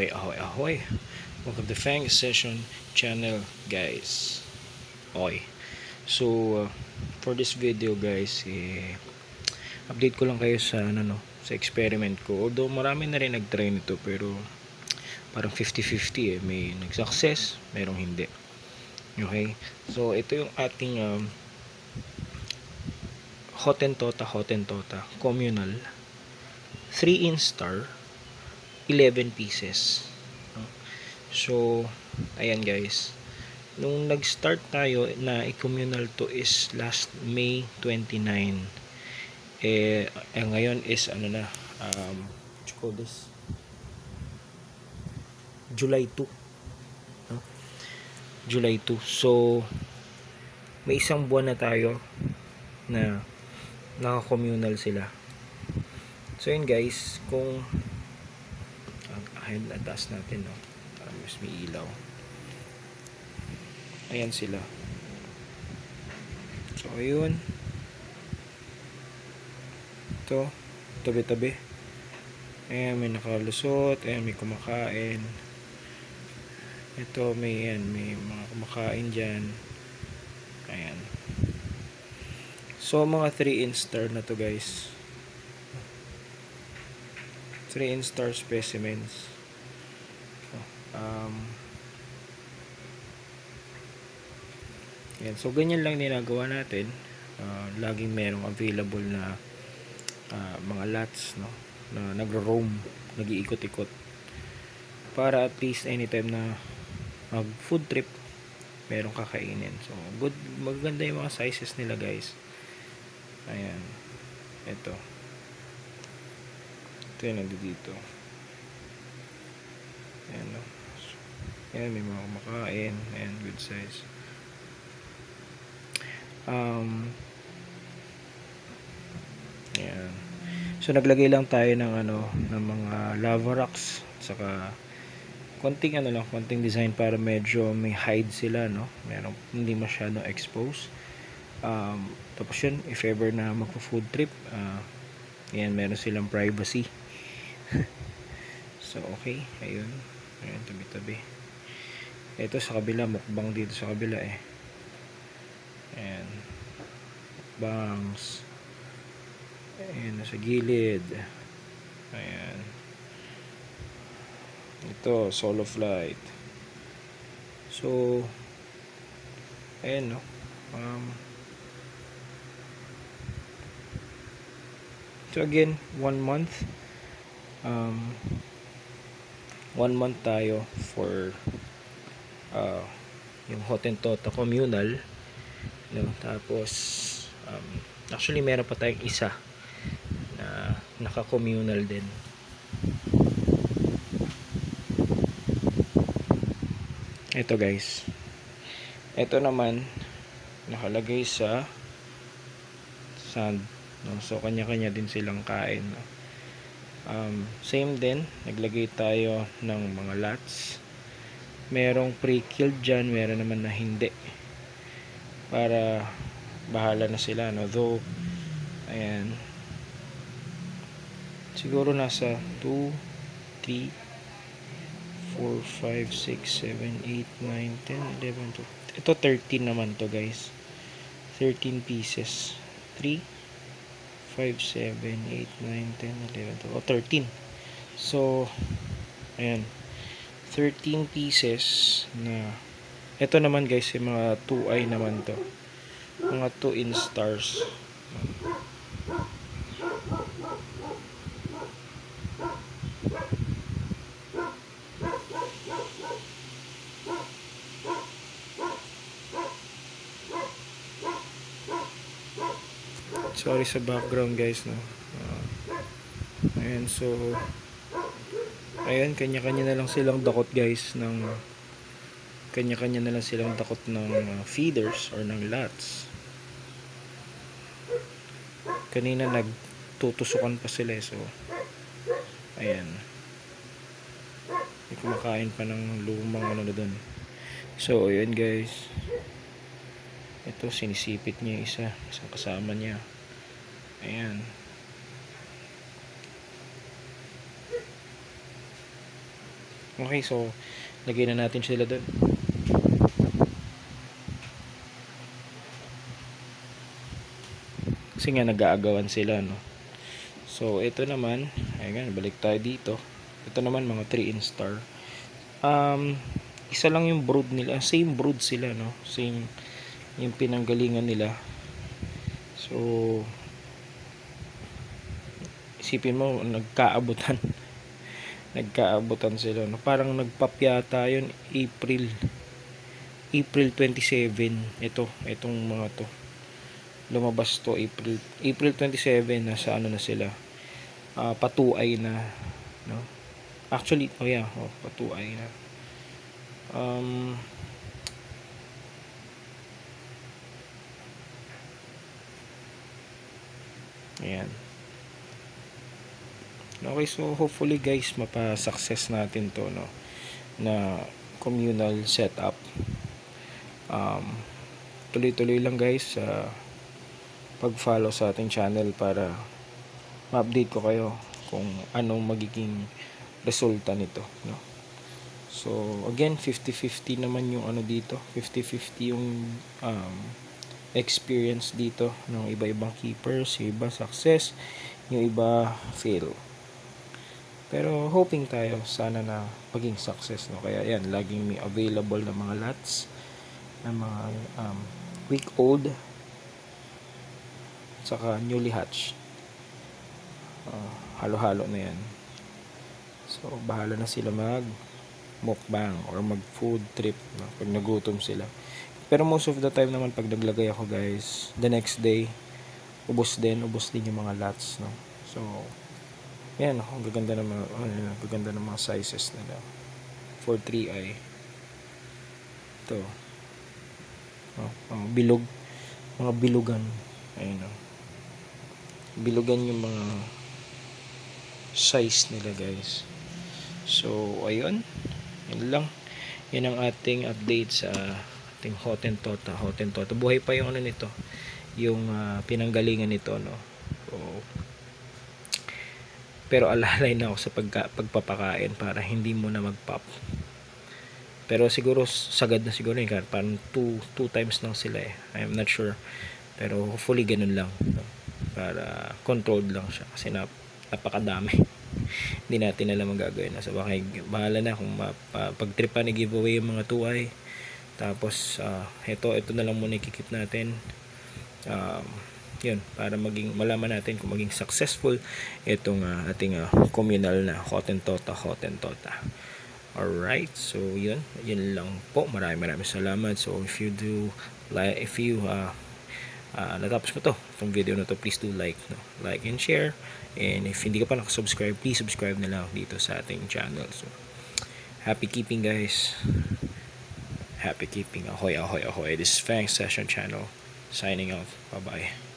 Ahoy, ahoy, ahoy. Welcome to Fang Session channel, guys. Okay. So, for this video, guys, update ko lang kayo sa sa experiment ko. Although marami na rin nag-try nito, pero parang 50-50 may nag-success, merong hindi. Okay? So, ito yung ating Hottentotta communal 3-inch star, 11 pieces. So, ayan guys. Nung nag-start tayo na i-communal to is last May 29. Ngayon is what you call this? July 2. July 2. So, may isang buwan na tayo na naka-communal sila. So, yun guys, kung ayun, taas natin, no? Para mas may ilaw. Ayan sila. So, ayun. Ito, tabi-tabi. Ayan, may nakalusot. Ayan, may kumakain. Ito, may mga kumakain dyan. Ayan. So, mga 3-inch star na to, guys. 3-inch star specimens. Yan. So, ganyan lang ginagawa natin. Laging merong available na mga lots, no, na nagro-roam, nag-iikot-ikot. Para at least anytime na mag-food trip, merong kakainin. So, good, maganda yung mga sizes nila, guys. Ayan. Ito. Ito yung nandito. Ayan, no. Ayan, may mga kumakain. Ayan, good size. Ayan. So, naglagay lang tayo ng ng mga lava rocks, saka konting konting design para medyo may hide sila, no. Merong hindi masyadong expose. Tapos yun, if ever na magpo-food trip, ayan, meron silang privacy. So, okay. Ayun. Ayan, tabi-tabi. Ito sa kabila, mukbang dito sa kabila Ayan. Bangs. Ayan, nasa gilid. Ayan. Ito, solo flight. So, ayan, no. So, again, 1 month. 1 month tayo for yung Hottentotta communal, no? Tapos actually meron pa tayong isa na naka-communal din. Ito guys, ito naman nakalagay sa sand, no? So kanya-kanya din silang kain, no? Same din, naglagay tayo ng mga lots. Merong pre-killed dyan, meron naman na hindi, para bahala na sila, no? Though ayan, siguro nasa 2, 3, 4, 5, 6, 7, 8, 9, 10, 11, 12. Ito 13 naman to guys. 13 pieces. 3, 5, 7, 8, 9, 10, 11, 12. 13. So, ayan. 13 pieces na. Ito naman guys, yung mga 2i naman to. Mga 2-inch stars. Sorry sa background guys, no. Ayan, so ayan, kanya-kanya na lang silang dakot guys, ng kanya-kanya na lang silang dakot ng feeders or ng lots. Kanina nagtutusukan pa sila, so ayan, may kumakain pa ng lumang na doon. So ayan guys, ito sinisipit niya isang kasama niya. Ayan. Okay, so lagay na natin sila doon. Kasi nga nag-aagawan sila, no. So ito naman, ayun, balik tayo dito. Ito naman mga 3 instar. Isa lang yung brood nila, same brood sila, no. Same yung pinanggalingan nila. So isipin mo nagkaabutan. Nagkaabutan sila, no. Parang nagpapyata yun April 27 itong mga to. Lumabas to April 27, nasa ano na sila, patuay na, no. Actually, patuay na. Ayan. Okay, so hopefully guys, mapa-success natin to, no, na communal setup. Tuloy-tuloy lang guys sa pag-follow sa ating channel para ma-update ko kayo kung anong magiging resulta nito, no. So again, 50-50 naman yung ano dito, 50-50 yung experience dito ng iba-ibang keepers. Yung iba success, yung iba fail. Pero hoping tayo sana na maging success, no. Kaya yan, laging may available na mga lots ng mga week old saka newly hatched. Halo-halo na yan. So bahala na sila mag mukbang or mag food trip, no, pag nagutom sila. Pero most of the time naman pag naglagay ako guys, the next day ubos din yung mga lots, no. So yan, ang gaganda ng mga sizes nila for 3i. Ito, bilog, mga bilugan. Ayun, bilugan yung mga size nila guys. So ayun, yun lang. Yan ang ating update sa ating Hottentotta. Buhay pa yung ano nito, yung pinanggalingan nito, no. So, pero alalay na ako sa pagpapakain para hindi mo na mag-pop. Pero siguro sagad na siguro yun, parang 2 times lang sila I'm not sure. Pero hopefully ganun lang, no? Para controlled lang siya kasi napakadami. Hindi natin alam ang gagawin. So bahala na kung pagtripan ni giveaway yung mga 2i. Tapos ito na lang muna ikikip natin. Yun, para malaman natin kung maging successful itong ating communal na Hottentotta. Alright, so yun lang po. Maraming salamat. So if you natapos mo itong video na to, please do like and share. And if hindi ka pa nakasubscribe, please subscribe na lang dito sa ating channel. So happy keeping guys, happy keeping. Ahoy. This is Fang Session Channel signing off. Bye bye.